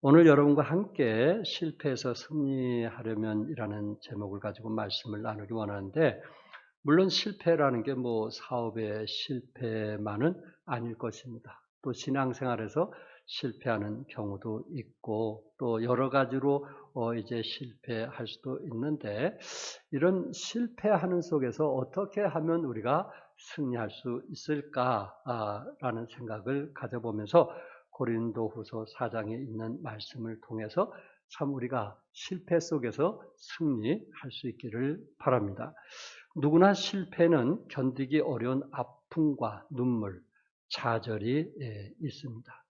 오늘 여러분과 함께 실패에서 승리하려면이라는 제목을 가지고 말씀을 나누기 원하는데, 물론 실패라는 게 사업의 실패만은 아닐 것입니다. 또 신앙생활에서 실패하는 경우도 있고, 또 여러 가지로 이제 실패할 수도 있는데, 이런 실패하는 속에서 어떻게 하면 우리가 승리할 수 있을까라는 생각을 가져보면서 고린도후서 4장에 있는 말씀을 통해서 참 우리가 실패 속에서 승리할 수 있기를 바랍니다. 누구나 실패는 견디기 어려운 아픔과 눈물, 좌절이 있습니다.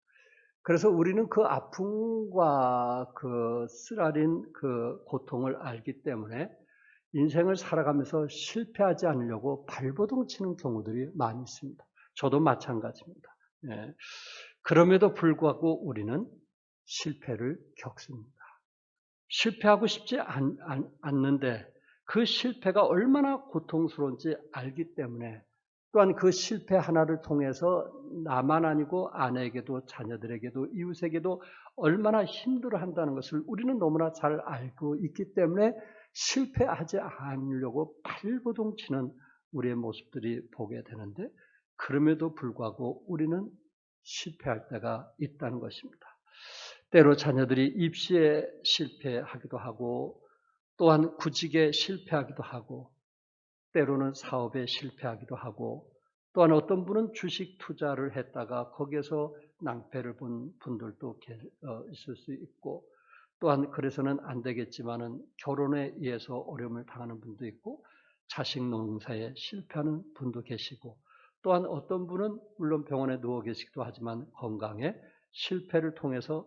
그래서 우리는 그 아픔과 그 쓰라린 그 고통을 알기 때문에 인생을 살아가면서 실패하지 않으려고 발버둥 치는 경우들이 많이 있습니다. 저도 마찬가지입니다. 예. 그럼에도 불구하고 우리는 실패를 겪습니다. 실패하고 싶지 않는데 그 실패가 얼마나 고통스러운지 알기 때문에, 또한 그 실패 하나를 통해서 나만 아니고 아내에게도 자녀들에게도 이웃에게도 얼마나 힘들어한다는 것을 우리는 너무나 잘 알고 있기 때문에 실패하지 않으려고 발버둥 치는 우리의 모습들이 보게 되는데, 그럼에도 불구하고 우리는 실패할 때가 있다는 것입니다. 때로 자녀들이 입시에 실패하기도 하고, 또한 구직에 실패하기도 하고, 때로는 사업에 실패하기도 하고, 또한 어떤 분은 주식 투자를 했다가 거기에서 낭패를 본 분들도 있을 수 있고, 또한 그래서는 안 되겠지만은 결혼에 의해서 어려움을 당하는 분도 있고, 자식 농사에 실패하는 분도 계시고, 또한 어떤 분은 물론 병원에 누워 계시기도 하지만 건강에 실패를 통해서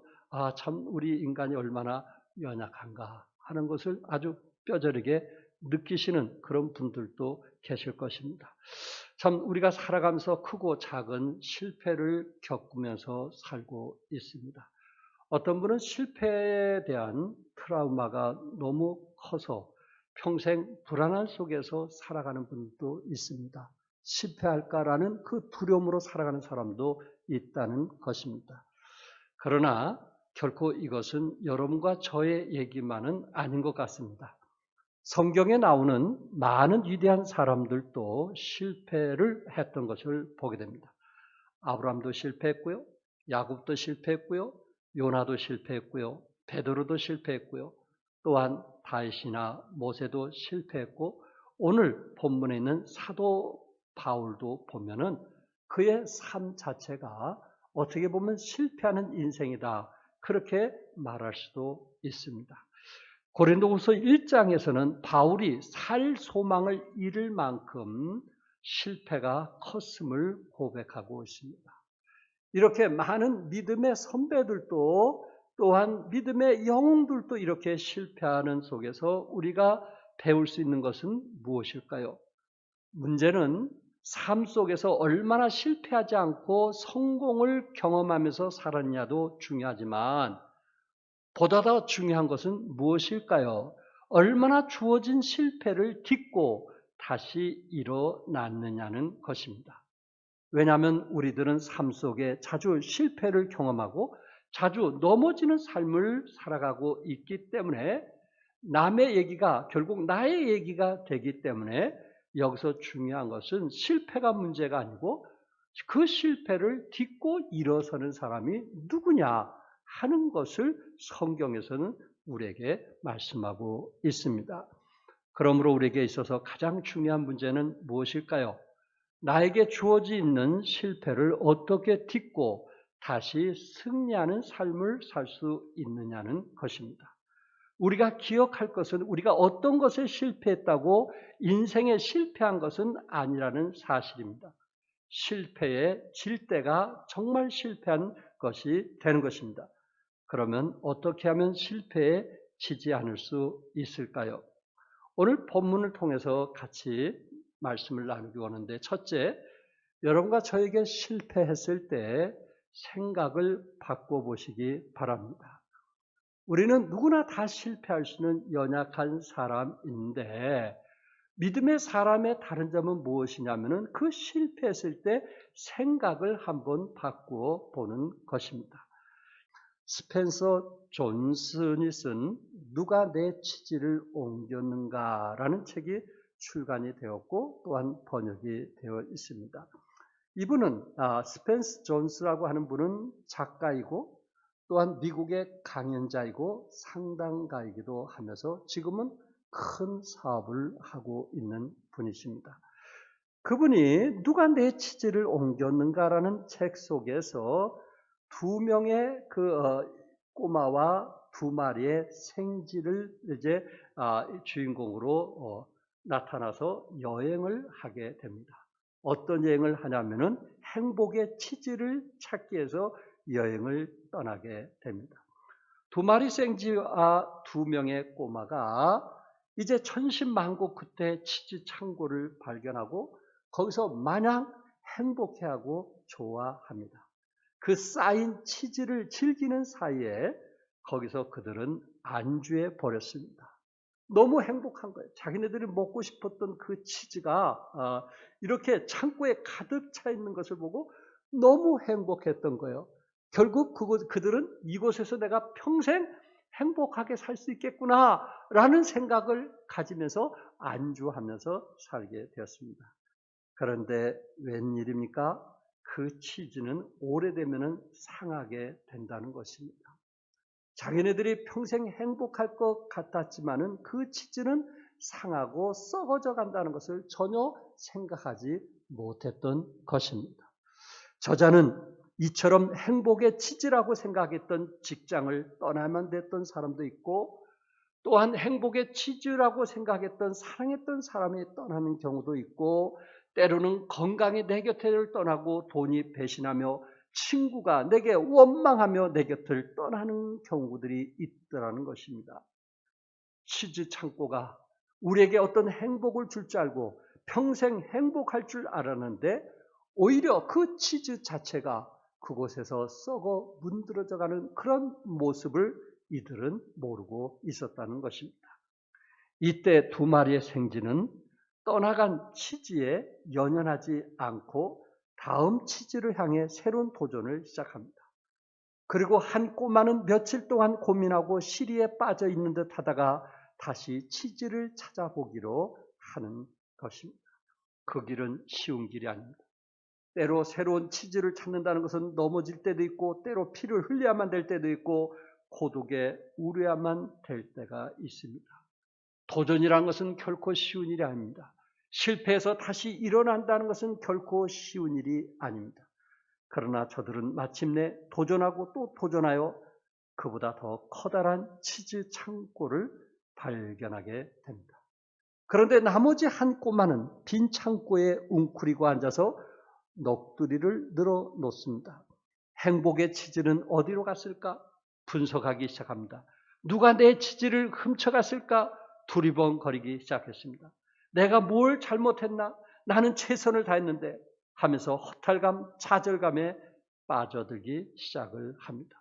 참 우리 인간이 얼마나 연약한가 하는 것을 아주 뼈저리게 느끼시는 그런 분들도 계실 것입니다. 참 우리가 살아가면서 크고 작은 실패를 겪으면서 살고 있습니다. 어떤 분은 실패에 대한 트라우마가 너무 커서 평생 불안한 속에서 살아가는 분도 있습니다. 실패할까라는 그 두려움으로 살아가는 사람도 있다는 것입니다. 그러나 결코 이것은 여러분과 저의 얘기만은 아닌 것 같습니다. 성경에 나오는 많은 위대한 사람들도 실패를 했던 것을 보게 됩니다. 아브라함도 실패했고요. 야곱도 실패했고요. 요나도 실패했고요. 베드로도 실패했고요. 또한 다윗이나 모세도 실패했고, 오늘 본문에 있는 사도 바울도 보면은 그의 삶 자체가 어떻게 보면 실패하는 인생이다, 그렇게 말할 수도 있습니다. 고린도후서 1장에서는 바울이 살 소망을 잃을 만큼 실패가 컸음을 고백하고 있습니다. 이렇게 많은 믿음의 선배들도, 또한 믿음의 영웅들도 이렇게 실패하는 속에서 우리가 배울 수 있는 것은 무엇일까요? 문제는 삶 속에서 얼마나 실패하지 않고 성공을 경험하면서 살았냐도 중요하지만, 보다 더 중요한 것은 무엇일까요? 얼마나 주어진 실패를 딛고 다시 일어났느냐는 것입니다. 왜냐하면 우리들은 삶 속에 자주 실패를 경험하고 자주 넘어지는 삶을 살아가고 있기 때문에, 남의 얘기가 결국 나의 얘기가 되기 때문에, 여기서 중요한 것은 실패가 문제가 아니고 그 실패를 딛고 일어서는 사람이 누구냐 하는 것을 성경에서는 우리에게 말씀하고 있습니다. 그러므로 우리에게 있어서 가장 중요한 문제는 무엇일까요? 나에게 주어져 있는 실패를 어떻게 딛고 다시 승리하는 삶을 살 수 있느냐는 것입니다. 우리가 기억할 것은 우리가 어떤 것에 실패했다고 인생에 실패한 것은 아니라는 사실입니다. 실패에 질 때가 정말 실패한 것이 되는 것입니다. 그러면 어떻게 하면 실패에 지지 않을 수 있을까요? 오늘 본문을 통해서 같이 말씀을 나누기 원하는데, 첫째, 여러분과 저에게 실패했을 때 생각을 바꿔보시기 바랍니다. 우리는 누구나 다 실패할 수 있는 연약한 사람인데, 믿음의 사람의 다른 점은 무엇이냐면은 그 실패했을 때 생각을 한번 바꾸어 보는 것입니다. 스펜서 존슨이 쓴 누가 내 치질을 옮겼는가라는 책이 출간이 되었고 또한 번역이 되어 있습니다. 이분은 스펜서 존스라고 하는 분은 작가이고 또한 미국의 강연자이고 상담가이기도 하면서 지금은 큰 사업을 하고 있는 분이십니다. 그분이 누가 내 치질을 옮겼는가라는 책 속에서 두 명의 꼬마와 두 마리의 생쥐를 이제 주인공으로 나타나서 여행을 하게 됩니다. 어떤 여행을 하냐면은 행복의 치질을 찾기 위해서 여행을 떠나게 됩니다. 두 마리 생쥐와 두 명의 꼬마가 이제 천신만고 끝에 치즈 창고를 발견하고 거기서 마냥 행복해하고 좋아합니다. 그 쌓인 치즈를 즐기는 사이에 거기서 그들은 안주해 버렸습니다. 너무 행복한 거예요. 자기네들이 먹고 싶었던 그 치즈가 이렇게 창고에 가득 차 있는 것을 보고 너무 행복했던 거예요. 결국 그들은 이곳에서 내가 평생 행복하게 살 수 있겠구나라는 생각을 가지면서 안주하면서 살게 되었습니다. 그런데 웬일입니까? 그 치즈는 오래되면 상하게 된다는 것입니다. 자기네들이 평생 행복할 것 같았지만은 그 치즈는 상하고 썩어져 간다는 것을 전혀 생각하지 못했던 것입니다. 저자는 이처럼 행복의 치즈라고 생각했던 직장을 떠나야만 됐던 사람도 있고 또한 행복의 치즈라고 생각했던 사랑했던 사람이 떠나는 경우도 있고 때로는 건강이 내 곁을 떠나고 돈이 배신하며 친구가 내게 원망하며 내 곁을 떠나는 경우들이 있더라는 것입니다. 치즈 창고가 우리에게 어떤 행복을 줄 줄 알고 평생 행복할 줄 알았는데 오히려 그 치즈 자체가 그곳에서 썩어 문드러져가는 그런 모습을 이들은 모르고 있었다는 것입니다. 이때 두 마리의 생쥐는 떠나간 치즈에 연연하지 않고 다음 치즈를 향해 새로운 도전을 시작합니다. 그리고 한 꼬마는 며칠 동안 고민하고 시리에 빠져 있는 듯 하다가 다시 치즈를 찾아보기로 하는 것입니다. 그 길은 쉬운 길이 아닙니다. 때로 새로운 치즈를 찾는다는 것은 넘어질 때도 있고 때로 피를 흘려야만 될 때도 있고 고독에 우려야만 될 때가 있습니다. 도전이라는 것은 결코 쉬운 일이 아닙니다. 실패해서 다시 일어난다는 것은 결코 쉬운 일이 아닙니다. 그러나 저들은 마침내 도전하고 또 도전하여 그보다 더 커다란 치즈 창고를 발견하게 됩니다. 그런데 나머지 한 꼬마는 빈 창고에 웅크리고 앉아서 넋두리를 늘어 놓습니다. 행복의 치즈는 어디로 갔을까? 분석하기 시작합니다. 누가 내 치즈를 훔쳐갔을까? 두리번거리기 시작했습니다. 내가 뭘 잘못했나? 나는 최선을 다했는데 하면서 허탈감, 좌절감에 빠져들기 시작을 합니다.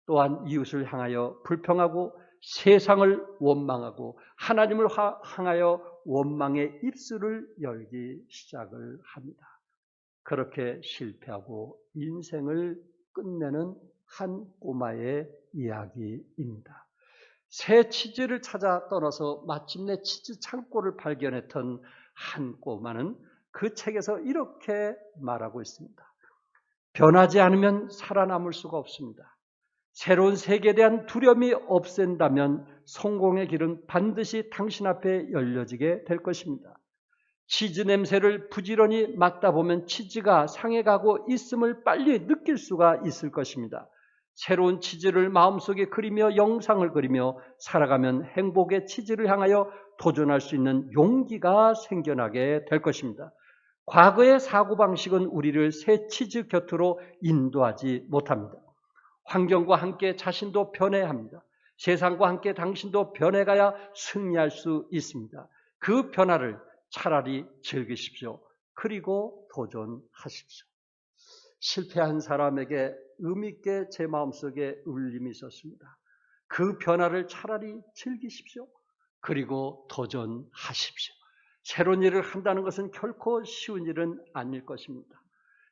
또한 이웃을 향하여 불평하고 세상을 원망하고 하나님을 향하여 원망의 입술을 열기 시작을 합니다. 그렇게 실패하고 인생을 끝내는 한 꼬마의 이야기입니다. 새 치즈를 찾아 떠나서 마침내 치즈 창고를 발견했던 한 꼬마는 그 책에서 이렇게 말하고 있습니다. 변하지 않으면 살아남을 수가 없습니다. 새로운 세계에 대한 두려움이 없앤다면 성공의 길은 반드시 당신 앞에 열려지게 될 것입니다. 치즈 냄새를 부지런히 맡다 보면 치즈가 상해가고 있음을 빨리 느낄 수가 있을 것입니다. 새로운 치즈를 마음속에 그리며 영상을 그리며 살아가면 행복의 치즈를 향하여 도전할 수 있는 용기가 생겨나게 될 것입니다. 과거의 사고방식은 우리를 새 치즈 곁으로 인도하지 못합니다. 환경과 함께 자신도 변해야 합니다. 세상과 함께 당신도 변해가야 승리할 수 있습니다. 그 변화를 차라리 즐기십시오. 그리고 도전하십시오. 실패한 사람에게 의미있게 제 마음속에 울림이 있었습니다. 그 변화를 차라리 즐기십시오. 그리고 도전하십시오. 새로운 일을 한다는 것은 결코 쉬운 일은 아닐 것입니다.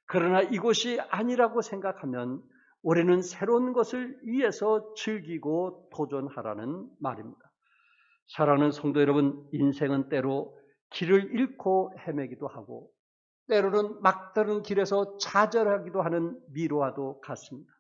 그러나 이곳이 아니라고 생각하면 올해는 새로운 것을 위해서 즐기고 도전하라는 말입니다. 사랑하는 성도 여러분, 인생은 때로 길을 잃고 헤매기도 하고 때로는 막다른 길에서 좌절하기도 하는 미로와도 같습니다.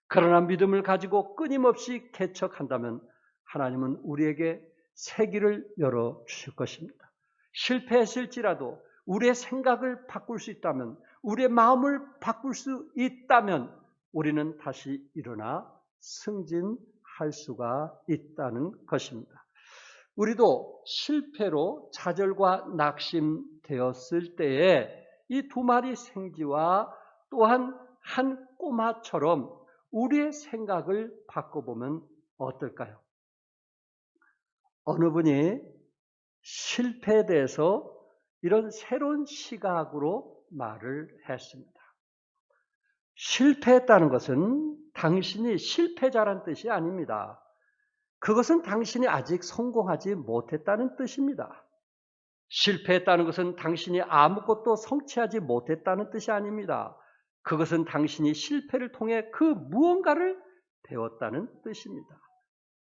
그러나 믿음을 가지고 끊임없이 개척한다면 하나님은 우리에게 새 길을 열어주실 것입니다. 실패했을지라도 우리의 생각을 바꿀 수 있다면, 우리의 마음을 바꿀 수 있다면 우리는 다시 일어나 승진할 수가 있다는 것입니다. 우리도 실패로 좌절과 낙심되었을 때에 이 두 마리 생쥐와 또한 한 꼬마처럼 우리의 생각을 바꿔보면 어떨까요? 어느 분이 실패에 대해서 이런 새로운 시각으로 말을 했습니다. 실패했다는 것은 당신이 실패자란 뜻이 아닙니다. 그것은 당신이 아직 성공하지 못했다는 뜻입니다. 실패했다는 것은 당신이 아무것도 성취하지 못했다는 뜻이 아닙니다. 그것은 당신이 실패를 통해 그 무언가를 배웠다는 뜻입니다.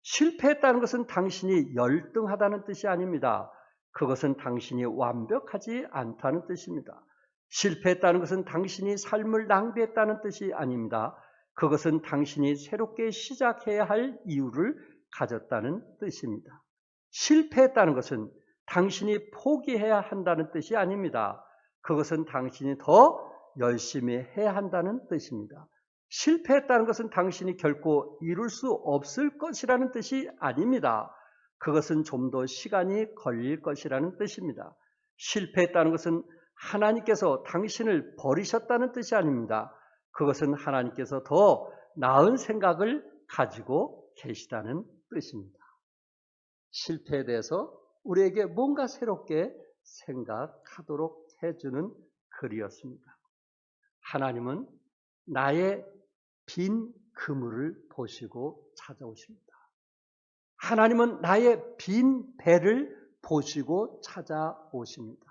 실패했다는 것은 당신이 열등하다는 뜻이 아닙니다. 그것은 당신이 완벽하지 않다는 뜻입니다. 실패했다는 것은 당신이 삶을 낭비했다는 뜻이 아닙니다. 그것은 당신이 새롭게 시작해야 할 이유를 가졌다는 뜻입니다. 실패했다는 것은 당신이 포기해야 한다는 뜻이 아닙니다. 그것은 당신이 더 열심히 해야 한다는 뜻입니다. 실패했다는 것은 당신이 결코 이룰 수 없을 것이라는 뜻이 아닙니다. 그것은 좀 더 시간이 걸릴 것이라는 뜻입니다. 실패했다는 것은 하나님께서 당신을 버리셨다는 뜻이 아닙니다. 그것은 하나님께서 더 나은 생각을 가지고 계시다는 뜻입니다. 실패에 대해서 우리에게 뭔가 새롭게 생각하도록 해주는 글이었습니다. 하나님은 나의 빈 그물을 보시고 찾아오십니다. 하나님은 나의 빈 배를 보시고 찾아오십니다.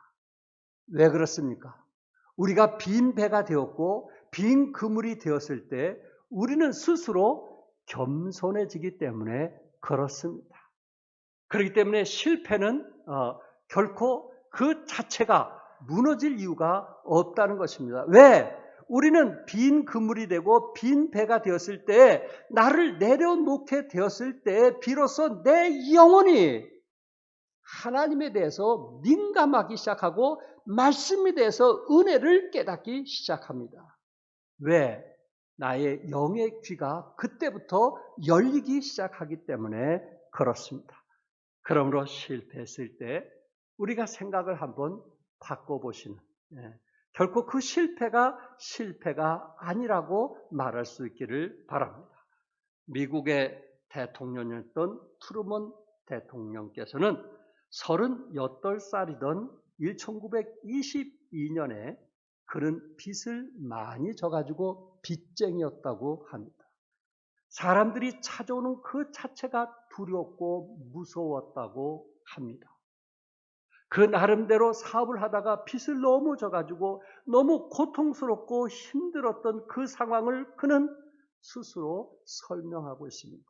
왜 그렇습니까? 우리가 빈 배가 되었고 빈 그물이 되었을 때 우리는 스스로 겸손해지기 때문에 그렇습니다. 그렇기 때문에 실패는 결코 그 자체가 무너질 이유가 없다는 것입니다. 왜? 우리는 빈 그물이 되고 빈 배가 되었을 때, 나를 내려놓게 되었을 때 비로소 내 영혼이 하나님에 대해서 민감하기 시작하고 말씀에 대해서 은혜를 깨닫기 시작합니다. 왜? 나의 영의 귀가 그때부터 열리기 시작하기 때문에 그렇습니다. 그러므로 실패했을 때 우리가 생각을 한번 바꿔보시는, 결코 그 실패가 아니라고 말할 수 있기를 바랍니다. 미국의 대통령이었던 트루먼 대통령께서는 38살이던 1922년에 그는 빚을 많이 져가지고 빚쟁이였다고 합니다. 사람들이 찾아오는 그 자체가 두렵고 무서웠다고 합니다. 그 나름대로 사업을 하다가 빚을 너무 져가지고 너무 고통스럽고 힘들었던 그 상황을 그는 스스로 설명하고 있습니다.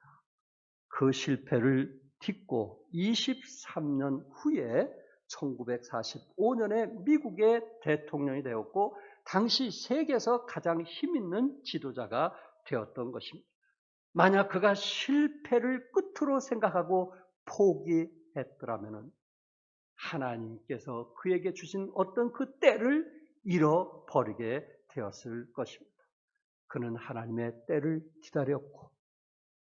그 실패를 딛고 23년 후에 1945년에 미국의 대통령이 되었고 당시 세계에서 가장 힘있는 지도자가 되었던 것입니다. 만약 그가 실패를 끝으로 생각하고 포기했더라면 하나님께서 그에게 주신 어떤 그 때를 잃어버리게 되었을 것입니다. 그는 하나님의 때를 기다렸고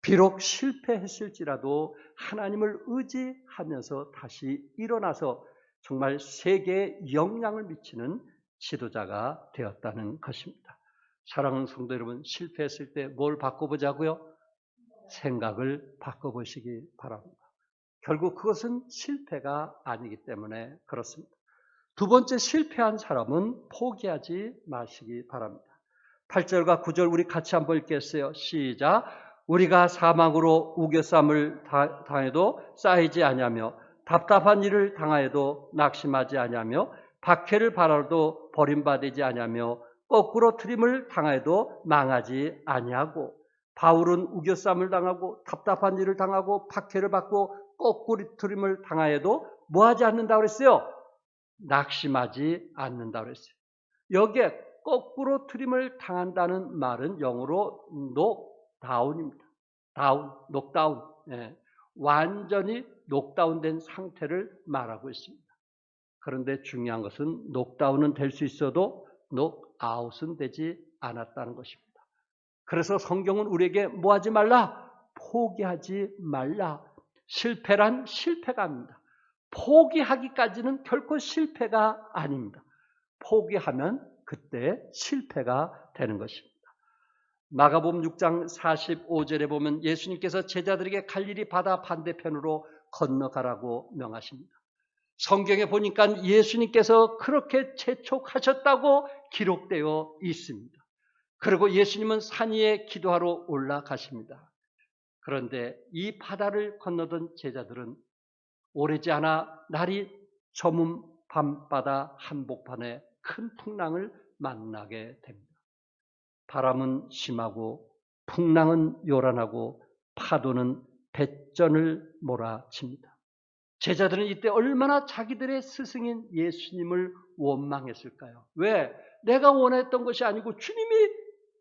비록 실패했을지라도 하나님을 의지하면서 다시 일어나서 정말 세계에 영향을 미치는 지도자가 되었다는 것입니다. 사랑하는 성도 여러분, 실패했을 때 뭘 바꿔보자고요? 생각을 바꿔보시기 바랍니다. 결국 그것은 실패가 아니기 때문에 그렇습니다. 두 번째, 실패한 사람은 포기하지 마시기 바랍니다. 8절과 9절 우리 같이 한번 읽겠어요. 시작. 우리가 사망으로 우겨쌈을 당해도 쌓이지 아니하며 답답한 일을 당하여도 낙심하지 아니하며 박해를 받아도 버림받지 아니하며 거꾸로 트림을 당하여도 망하지 아니하고, 바울은 우겨쌈을 당하고 답답한 일을 당하고 박해를 받고 거꾸로 트림을 당하여도 뭐하지 않는다고 그랬어요? 낙심하지 않는다고 그랬어요. 여기에 거꾸로 트림을 당한다는 말은 영어로 녹다운입니다. 녹다운. 예. 완전히 녹다운된 상태를 말하고 있습니다. 그런데 중요한 것은 녹다운은 될 수 있어도 녹아웃은 되지 않았다는 것입니다. 그래서 성경은 우리에게 뭐하지 말라? 포기하지 말라. 실패란 실패가 아닙니다. 포기하기까지는 결코 실패가 아닙니다. 포기하면 그때 실패가 되는 것입니다. 마가복음 6장 45절에 보면 예수님께서 제자들에게 갈릴리 바다 반대편으로 건너가라고 명하십니다. 성경에 보니까 예수님께서 그렇게 재촉하셨다고 기록되어 있습니다. 그리고 예수님은 산 위에 기도하러 올라가십니다. 그런데 이 바다를 건너던 제자들은 오래지 않아 날이 저문 밤바다 한복판에 큰 풍랑을 만나게 됩니다. 바람은 심하고 풍랑은 요란하고 파도는 배전을 몰아칩니다. 제자들은 이때 얼마나 자기들의 스승인 예수님을 원망했을까요? 왜? 내가 원했던 것이 아니고 주님이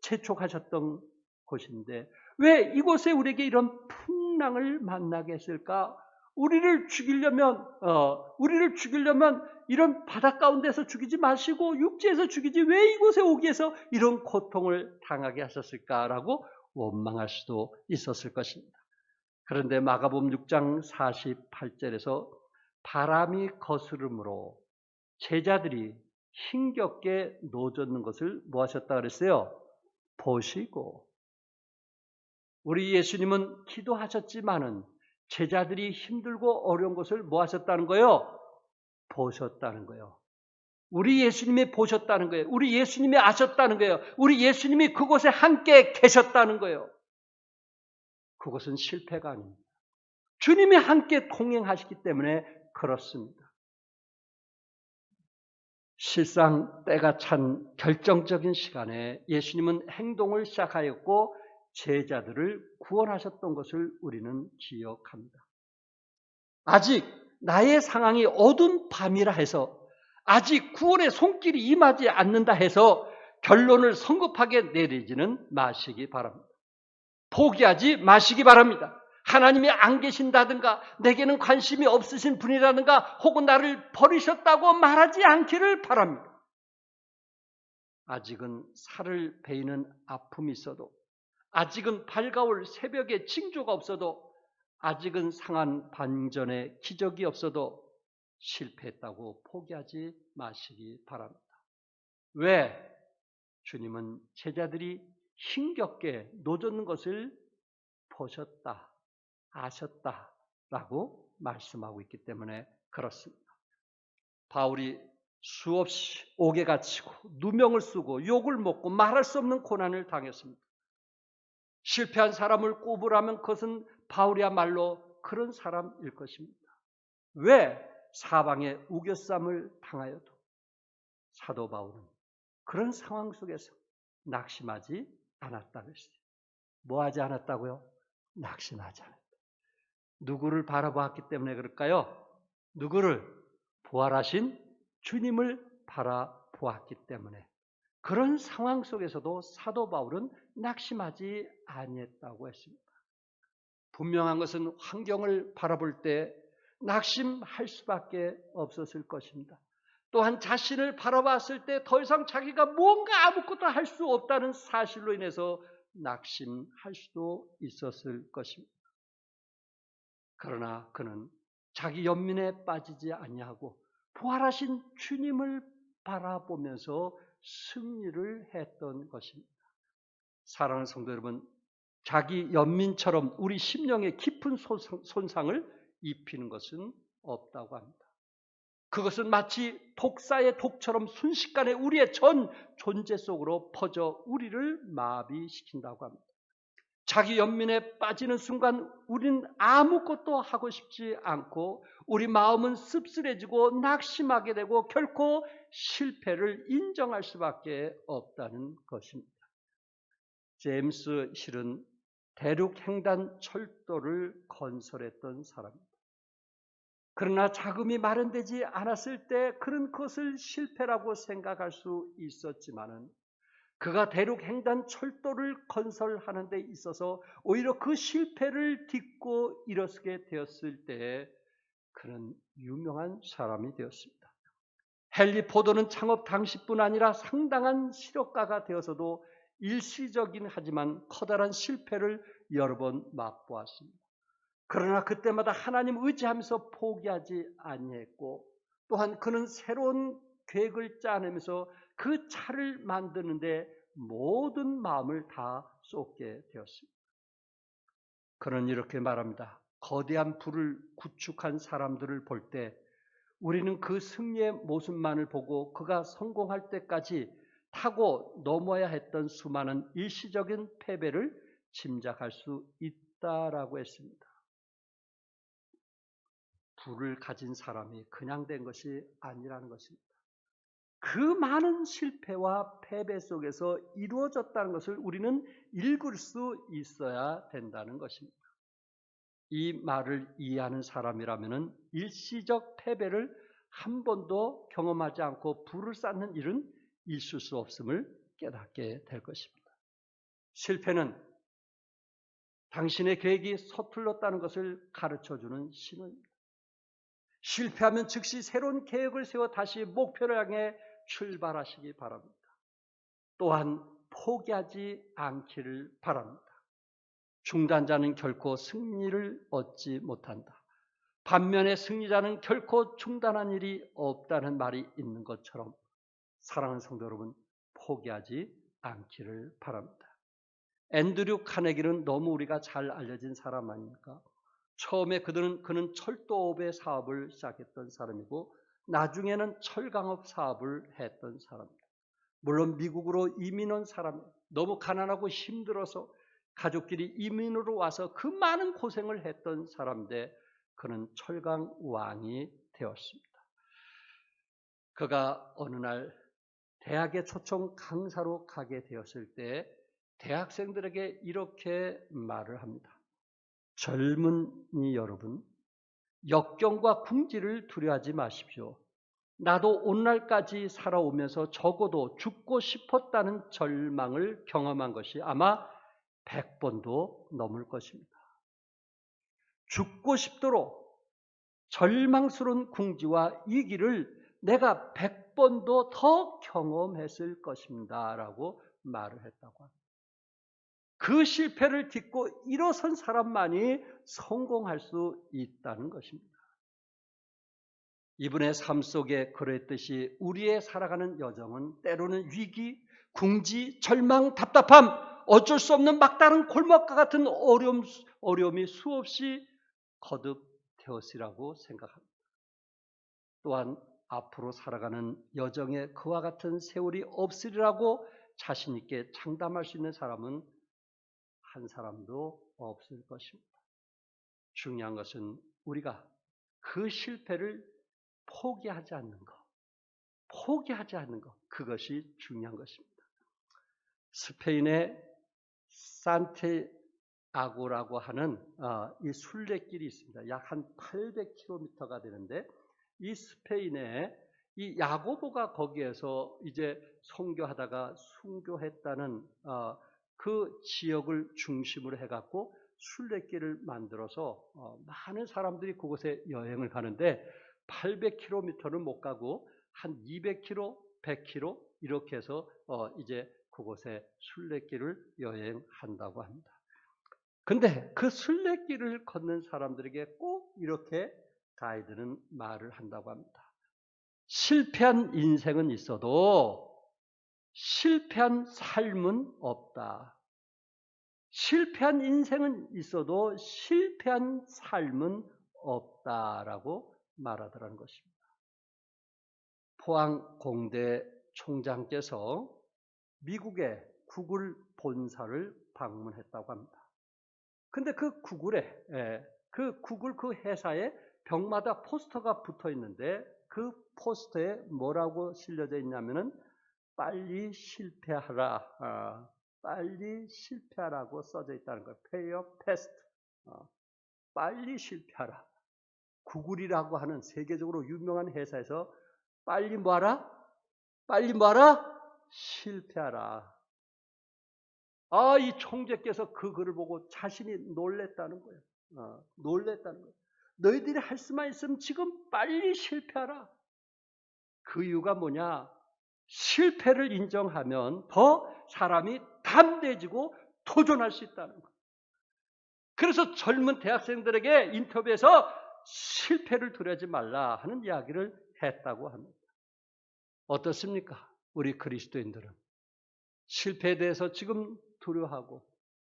재촉하셨던 곳인데 왜 이곳에 우리에게 이런 풍랑을 만나게 했을까? 우리를 죽이려면 이런 바다 가운데서 죽이지 마시고 육지에서 죽이지 왜 이곳에 오기 위해서 이런 고통을 당하게 하셨을까라고 원망할 수도 있었을 것입니다. 그런데 마가복음 6장 48절에서 바람이 거스름으로 제자들이 힘겹게 노젓는 것을 뭐 하셨다 그랬어요? 보시고. 우리 예수님은 기도하셨지만은 제자들이 힘들고 어려운 것을 뭐 하셨다는 거예요? 보셨다는 거예요. 우리 예수님이 보셨다는 거예요. 우리 예수님이 아셨다는 거예요. 우리 예수님이 그곳에 함께 계셨다는 거예요. 그것은 실패가 아닙니다. 주님이 함께 동행하시기 때문에 그렇습니다. 실상 때가 찬 결정적인 시간에 예수님은 행동을 시작하였고 제자들을 구원하셨던 것을 우리는 기억합니다. 아직 나의 상황이 어두운 밤이라 해서 아직 구원의 손길이 임하지 않는다 해서 결론을 성급하게 내리지는 마시기 바랍니다. 포기하지 마시기 바랍니다. 하나님이 안 계신다든가 내게는 관심이 없으신 분이라든가 혹은 나를 버리셨다고 말하지 않기를 바랍니다. 아직은 살을 베이는 아픔이 있어도 아직은 밝아올 새벽에 징조가 없어도 아직은 상한 반전의 기적이 없어도 실패했다고 포기하지 마시기 바랍니다. 왜? 주님은 제자들이 힘겹게 노젓는 것을 보셨다, 아셨다라고 말씀하고 있기 때문에 그렇습니다. 바울이 수없이 옥에 갇히고 누명을 쓰고 욕을 먹고 말할 수 없는 고난을 당했습니다. 실패한 사람을 꼽으라면 그것은 바울이야말로 그런 사람일 것입니다. 왜? 사방에 우겨쌈을 당하여도 사도 바울은 그런 상황 속에서 낙심하지 않았다고 했어요. 뭐 하지 않았다고요? 낙심하지 않았다. 누구를 바라보았기 때문에 그럴까요? 누구를? 부활하신 주님을 바라보았기 때문에 그런 상황 속에서도 사도 바울은 낙심하지 아니했다고 했습니다. 분명한 것은 환경을 바라볼 때 낙심할 수밖에 없었을 것입니다. 또한 자신을 바라봤을 때 더 이상 자기가 뭔가 아무것도 할 수 없다는 사실로 인해서 낙심할 수도 있었을 것입니다. 그러나 그는 자기 연민에 빠지지 아니하고 부활하신 주님을 바라보면서 승리를 했던 것입니다. 사랑하는 성도 여러분, 자기 연민처럼 우리 심령에 깊은 손상을 입히는 것은 없다고 합니다. 그것은 마치 독사의 독처럼 순식간에 우리의 전 존재 속으로 퍼져 우리를 마비시킨다고 합니다. 자기 연민에 빠지는 순간 우린 아무것도 하고 싶지 않고 우리 마음은 씁쓸해지고 낙심하게 되고 결코 실패를 인정할 수밖에 없다는 것입니다. 제임스 힐은 대륙횡단 철도를 건설했던 사람입니다. 그러나 자금이 마련되지 않았을 때 그는 그것을 실패라고 생각할 수 있었지만은 그가 대륙횡단 철도를 건설하는 데 있어서 오히려 그 실패를 딛고 일어서게 되었을 때 그는 유명한 사람이 되었습니다. 헨리 포도는 창업 당시뿐 아니라 상당한 실효가가 되어서도 일시적인 하지만 커다란 실패를 여러 번 맛보았습니다. 그러나 그때마다 하나님 의지하면서 포기하지 아니했고 또한 그는 새로운 계획을 짜내면서 그 차를 만드는데 모든 마음을 다 쏟게 되었습니다. 그는 이렇게 말합니다. 거대한 불을 구축한 사람들을 볼 때 우리는 그 승리의 모습만을 보고 그가 성공할 때까지 타고 넘어야 했던 수많은 일시적인 패배를 짐작할 수 있다라고 했습니다. 불을 가진 사람이 그냥 된 것이 아니라는 것입니다. 그 많은 실패와 패배 속에서 이루어졌다는 것을 우리는 읽을 수 있어야 된다는 것입니다. 이 말을 이해하는 사람이라면 일시적 패배를 한 번도 경험하지 않고 불을 쌓는 일은 있을 수 없음을 깨닫게 될 것입니다. 실패는 당신의 계획이 서툴렀다는 것을 가르쳐주는 신호입니다. 실패하면 즉시 새로운 계획을 세워 다시 목표를 향해 출발하시기 바랍니다. 또한 포기하지 않기를 바랍니다. 중단자는 결코 승리를 얻지 못한다. 반면에 승리자는 결코 중단한 일이 없다는 말이 있는 것처럼 사랑하는 성도 여러분, 포기하지 않기를 바랍니다. 앤드류 카네기는 너무 우리가 잘 알려진 사람 아닙니까? 처음에 그는 철도업의 사업을 시작했던 사람이고 나중에는 철강업 사업을 했던 사람입니다. 물론 미국으로 이민 온 사람, 너무 가난하고 힘들어서 가족끼리 이민으로 와서 그 많은 고생을 했던 사람인데 그는 철강 왕이 되었습니다. 그가 어느 날 대학에 초청 강사로 가게 되었을 때 대학생들에게 이렇게 말을 합니다. 젊은이 여러분, 역경과 궁지를 두려워하지 마십시오. 나도 오늘날까지 살아오면서 적어도 죽고 싶었다는 절망을 경험한 것이 아마 100번도 넘을 것입니다. 죽고 싶도록 절망스러운 궁지와 위기를 내가 100번도 더 경험했을 것입니다. 라고 말을 했다고 합니다. 그 실패를 딛고 일어선 사람만이 성공할 수 있다는 것입니다. 이분의 삶 속에 그랬듯이 우리의 살아가는 여정은 때로는 위기, 궁지, 절망, 답답함, 어쩔 수 없는 막다른 골목과 같은 어려움이 수없이 거듭되었으리라고 생각합니다. 또한 앞으로 살아가는 여정에 그와 같은 세월이 없으리라고 자신 있게 장담할 수 있는 사람은 한 사람도 없을 것입니다. 중요한 것은 우리가 그 실패를 포기하지 않는 것, 그것이 중요한 것입니다. 스페인의 산티아고라고 하는 이 순례길이 있습니다. 약 한 800km가 되는데 이 스페인에 이 야고보가 거기에서 이제 선교하다가 순교했다는 그 지역을 중심으로 해갖고 순례길을 만들어서 많은 사람들이 그곳에 여행을 가는데 800km는 못 가고 한 200km, 100km 이렇게 해서 이제 그곳에 순례길을 여행한다고 합니다. 근데 그 순례길을 걷는 사람들에게 꼭 이렇게 가이드는 말을 한다고 합니다. 실패한 인생은 있어도 실패한 삶은 없다. 실패한 인생은 있어도 실패한 삶은 없다라고 말하더라는 것입니다. 포항공대 총장께서 미국의 구글 본사를 방문했다고 합니다. 근데 그 구글에, 그 구글 그 회사에 벽마다 포스터가 붙어 있는데 그 포스터에 뭐라고 실려져 있냐면은 빨리 실패하라. 빨리 실패하라고 써져 있다는 거예요. Fail fast. 빨리 실패하라. 구글이라고 하는 세계적으로 유명한 회사에서 빨리 뭐하라? 빨리 뭐하라? 실패하라. 이 총재께서 그 글을 보고 자신이 놀랬다는 거예요. 놀랬다는 거예요. 너희들이 할 수만 있으면 지금 빨리 실패하라. 그 이유가 뭐냐? 실패를 인정하면 더 사람이 담대해지고 도전할 수 있다는 거예요. 그래서 젊은 대학생들에게 인터뷰에서 실패를 두려워하지 말라 하는 이야기를 했다고 합니다. 어떻습니까? 우리 그리스도인들은 실패에 대해서 지금 두려워하고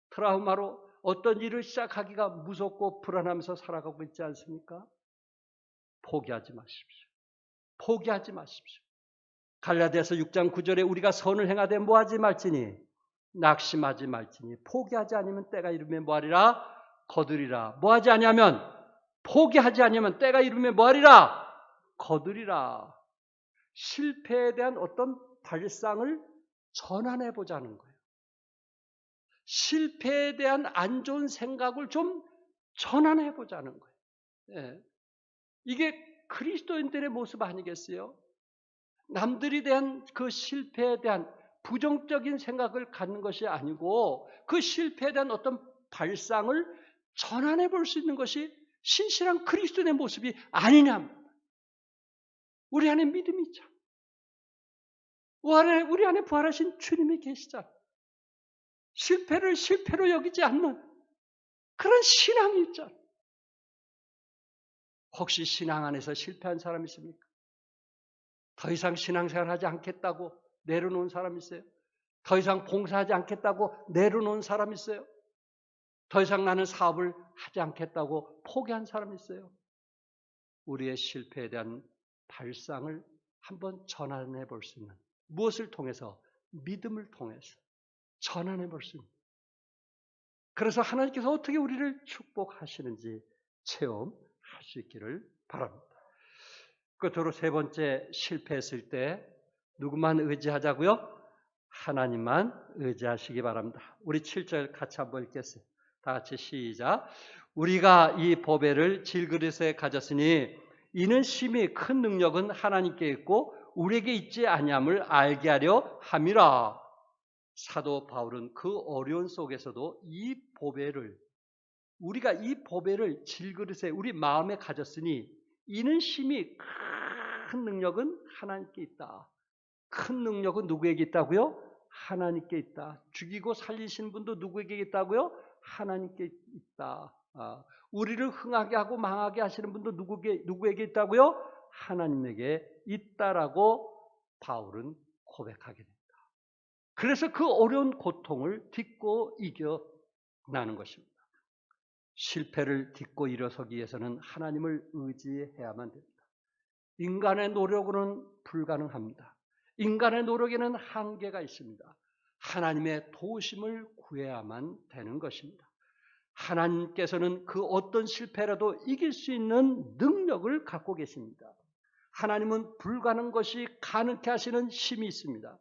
트라우마로 어떤 일을 시작하기가 무섭고 불안하면서 살아가고 있지 않습니까? 포기하지 마십시오. 포기하지 마십시오. 갈라디아서 6장 9절에 우리가 선을 행하되 뭐하지 말지니 낙심하지 말지니 포기하지 않으면 때가 이르면 뭐하리라? 거두리라. 뭐하지 않으면 포기하지 않으면 때가 이르면 뭐하리라? 거두리라. 실패에 대한 어떤 발상을 전환해 보자는 거예요. 실패에 대한 안 좋은 생각을 좀 전환해 보자는 거예요. 예. 이게 그리스도인들의 모습 아니겠어요? 남들에 대한 그 실패에 대한 부정적인 생각을 갖는 것이 아니고 그 실패에 대한 어떤 발상을 전환해 볼 수 있는 것이 신실한 그리스도인의 모습이 아니냐. 우리 안에 믿음이 있잖아. 우리 안에 부활하신 주님이 계시잖아. 실패를 실패로 여기지 않는 그런 신앙이 있잖아. 혹시 신앙 안에서 실패한 사람 있습니까? 더 이상 신앙생활 하지 않겠다고 내려놓은 사람 있어요? 더 이상 봉사하지 않겠다고 내려놓은 사람 있어요? 더 이상 나는 사업을 하지 않겠다고 포기한 사람 있어요? 우리의 실패에 대한 발상을 한번 전환해 볼 수 있는, 무엇을 통해서? 믿음을 통해서 전환해 볼 수 있는. 그래서 하나님께서 어떻게 우리를 축복하시는지 체험할 수 있기를 바랍니다. 끝으로 세 번째, 실패했을 때 누구만 의지하자고요? 하나님만 의지하시기 바랍니다. 우리 7절 같이 한번 읽겠어요. 다 같이 시작. 우리가 이 보배를 질그릇에 가졌으니 이는 심히 큰 능력은 하나님께 있고 우리에게 있지 아니함을 알게 하려 함이라. 사도 바울은 그 어려운 속에서도 우리가 이 보배를 질그릇에 우리 마음에 가졌으니 이는 심히 큰 능력은 하나님께 있다. 큰 능력은 누구에게 있다고요? 하나님께 있다. 죽이고 살리신 분도 누구에게 있다고요? 하나님께 있다. 우리를 흥하게 하고 망하게 하시는 분도 누구에게 있다고요? 하나님에게 있다라고 바울은 고백하게 됩니다. 그래서 그 어려운 고통을 딛고 이겨나는 것입니다. 실패를 딛고 일어서기 위해서는 하나님을 의지해야만 됩니다. 인간의 노력으로는 불가능합니다. 인간의 노력에는 한계가 있습니다. 하나님의 도우심을 구해야만 되는 것입니다. 하나님께서는 그 어떤 실패라도 이길 수 있는 능력을 갖고 계십니다. 하나님은 불가능한 것이 가능케 하시는 힘이 있습니다.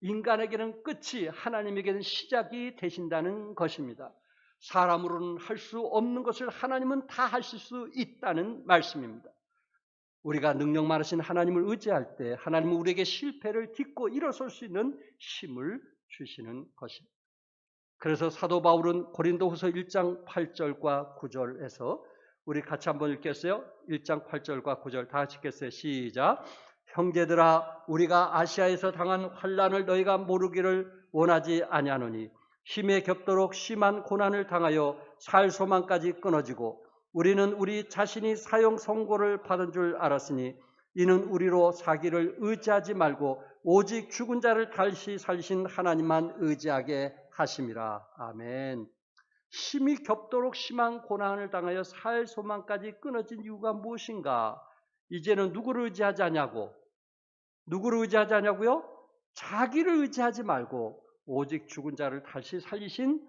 인간에게는 끝이, 하나님에게는 시작이 되신다는 것입니다. 사람으로는 할 수 없는 것을 하나님은 다 하실 수 있다는 말씀입니다. 우리가 능력 많으신 하나님을 의지할 때 하나님은 우리에게 실패를 딛고 일어설 수 있는 힘을 주시는 것입니다. 그래서 사도 바울은 고린도후서 1장 8절과 9절에서 우리 같이 한번 읽겠어요? 1장 8절과 9절 다 같이 읽겠어요? 시작. 형제들아, 우리가 아시아에서 당한 환난을 너희가 모르기를 원하지 아니하노니 힘에 겹도록 심한 고난을 당하여 살 소망까지 끊어지고 우리는 우리 자신이 사형 선고를 받은 줄 알았으니 이는 우리로 사기를 의지하지 말고 오직 죽은 자를 다시 살리신 하나님만 의지하게 하심이라. 아멘. 힘이 겹도록 심한 고난을 당하여 살 소망까지 끊어진 이유가 무엇인가? 이제는 누구를 의지하지 않냐고? 누구를 의지하지 않냐고요? 자기를 의지하지 말고 오직 죽은 자를 다시 살리신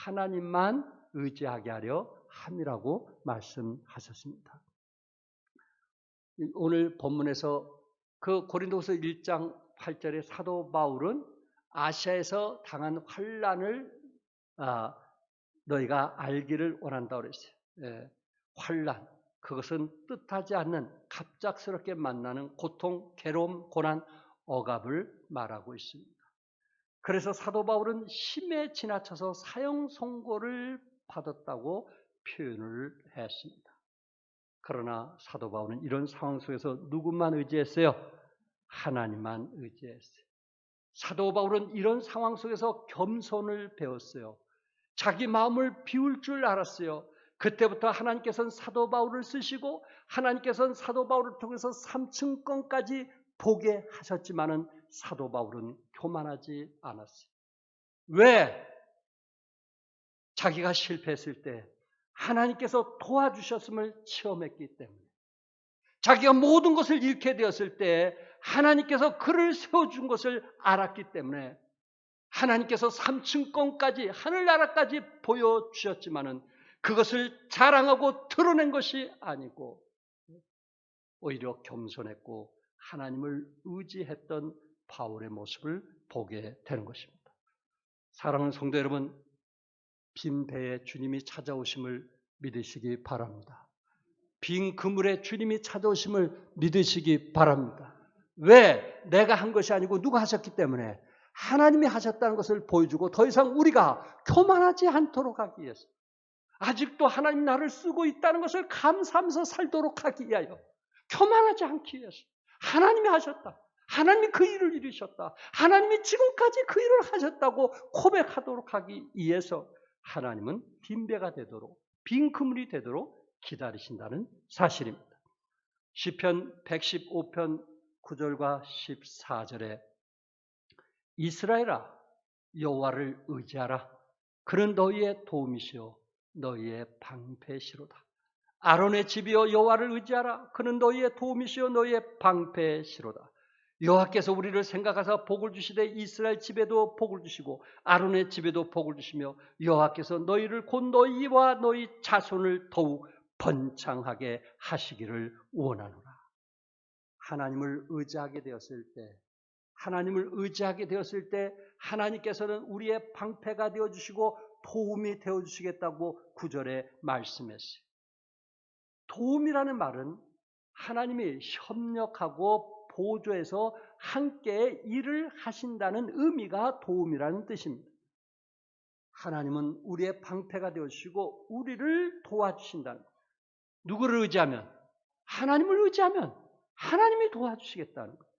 하나님만 의지하게 하려 함이라고 말씀하셨습니다. 오늘 본문에서 그 고린도후서 1장 8절에 사도 바울은 아시아에서 당한 환난을 너희가 알기를 원한다고 그랬어요. 환난, 그것은 뜻하지 않는 갑작스럽게 만나는 고통, 괴로움, 고난, 억압을 말하고 있습니다. 그래서 사도 바울은 심에 지나쳐서 사형 선고를 받았다고 표현을 했습니다. 그러나 사도 바울은 이런 상황 속에서 누구만 의지했어요? 하나님만 의지했어요. 사도 바울은 이런 상황 속에서 겸손을 배웠어요. 자기 마음을 비울 줄 알았어요. 그때부터 하나님께서는 사도 바울을 쓰시고 하나님께서는 사도 바울을 통해서 삼층권까지 보게 하셨지만은 사도 바울은 교만하지 않았어요. 왜? 자기가 실패했을 때 하나님께서 도와주셨음을 체험했기 때문에, 자기가 모든 것을 잃게 되었을 때 하나님께서 그를 세워준 것을 알았기 때문에 하나님께서 삼층권까지 하늘나라까지 보여주셨지만은 그것을 자랑하고 드러낸 것이 아니고 오히려 겸손했고 하나님을 의지했던 바울의 모습을 보게 되는 것입니다. 사랑하는 성도 여러분, 빈 배에 주님이 찾아오심을 믿으시기 바랍니다. 빈 그물에 주님이 찾아오심을 믿으시기 바랍니다. 왜? 내가 한 것이 아니고 누가 하셨기 때문에, 하나님이 하셨다는 것을 보여주고 더 이상 우리가 교만하지 않도록 하기 위해서, 아직도 하나님 나를 쓰고 있다는 것을 감사하면서 살도록 하기 위하여, 교만하지 않기 위해서, 하나님이 하셨다, 하나님이 그 일을 이루셨다, 하나님이 지금까지 그 일을 하셨다고 고백하도록 하기 위해서 하나님은 빈 배가 되도록, 빈 그물이 되도록 기다리신다는 사실입니다. 시편 115편 9절과 14절에 이스라엘아 여호와를 의지하라. 그는 너희의 도움이시요 너희의 방패시로다. 아론의 집이여 여호와를 의지하라. 그는 너희의 도움이시요 너희의 방패시로다. 여호와께서 우리를 생각하사 복을 주시되 이스라엘 집에도 복을 주시고 아론의 집에도 복을 주시며 여호와께서 너희를 곧 너희와 너희 자손을 더욱 번창하게 하시기를 원하노라. 하나님을 의지하게 되었을 때, 하나님을 의지하게 되었을 때 하나님께서는 우리의 방패가 되어주시고 도움이 되어주시겠다고 9절에 말씀했어요. 도움이라는 말은 하나님이 협력하고 보조해서 함께 일을 하신다는 의미가 도움이라는 뜻입니다. 하나님은 우리의 방패가 되어주시고 우리를 도와주신다는 거예요. 누구를 의지하면? 하나님을 의지하면 하나님이 도와주시겠다는 거예요.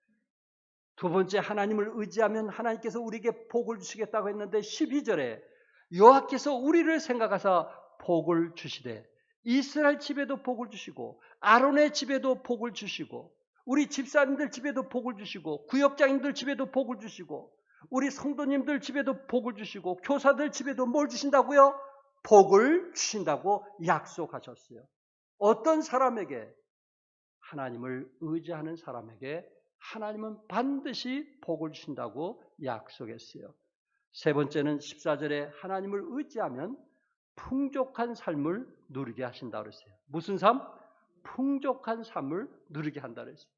두 번째, 하나님을 의지하면 하나님께서 우리에게 복을 주시겠다고 했는데 12절에 여호와께서 우리를 생각하사 복을 주시되 이스라엘 집에도 복을 주시고 아론의 집에도 복을 주시고 우리 집사님들 집에도 복을 주시고 구역장님들 집에도 복을 주시고 우리 성도님들 집에도 복을 주시고 교사들 집에도 뭘 주신다고요? 복을 주신다고 약속하셨어요. 어떤 사람에게? 하나님을 의지하는 사람에게 하나님은 반드시 복을 주신다고 약속했어요. 세 번째는 14절에 하나님을 의지하면 풍족한 삶을 누리게 하신다고 그랬어요. 무슨 삶? 풍족한 삶을 누리게 한다고 그랬어요.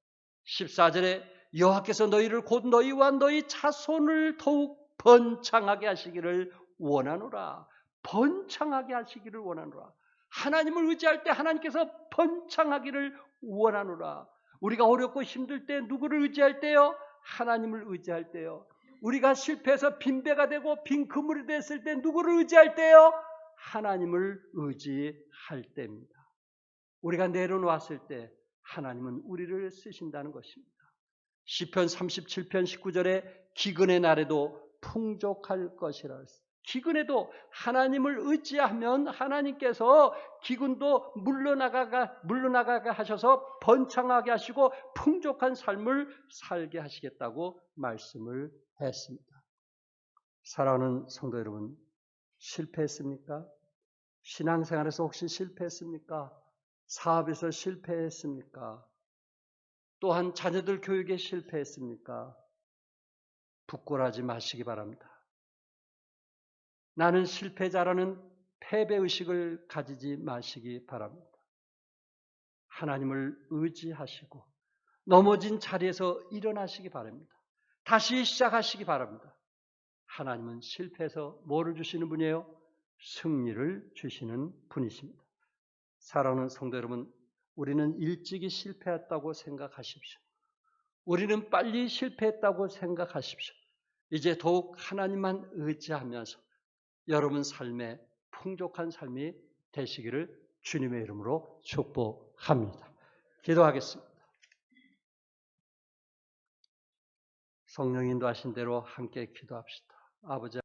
14절에 여호와께서 너희를 곧 너희와 너희 자손을 더욱 번창하게 하시기를 원하노라. 번창하게 하시기를 원하노라. 하나님을 의지할 때 하나님께서 번창하기를 원하노라. 우리가 어렵고 힘들 때 누구를 의지할 때요? 하나님을 의지할 때요. 우리가 실패해서 빈배가 되고 빈 그물이 됐을 때 누구를 의지할 때요? 하나님을 의지할 때입니다. 우리가 내려놓았을 때 하나님은 우리를 쓰신다는 것입니다. 시편 37편 19절에 기근의 날에도 풍족할 것이라 했어요. 기근에도 하나님을 의지하면 하나님께서 기근도 물러나가게 하셔서 번창하게 하시고 풍족한 삶을 살게 하시겠다고 말씀을 했습니다. 사랑하는 성도 여러분, 실패했습니까? 신앙생활에서 혹시 실패했습니까? 사업에서 실패했습니까? 또한 자녀들 교육에 실패했습니까? 부끄러워하지 마시기 바랍니다. 나는 실패자라는 패배의식을 가지지 마시기 바랍니다. 하나님을 의지하시고 넘어진 자리에서 일어나시기 바랍니다. 다시 시작하시기 바랍니다. 하나님은 실패해서 뭐를 주시는 분이에요? 승리를 주시는 분이십니다. 사랑하는 성도 여러분, 우리는 일찍이 실패했다고 생각하십시오. 우리는 빨리 실패했다고 생각하십시오. 이제 더욱 하나님만 의지하면서 여러분 삶에 풍족한 삶이 되시기를 주님의 이름으로 축복합니다. 기도하겠습니다. 성령 인도하신 대로 함께 기도합시다. 아버지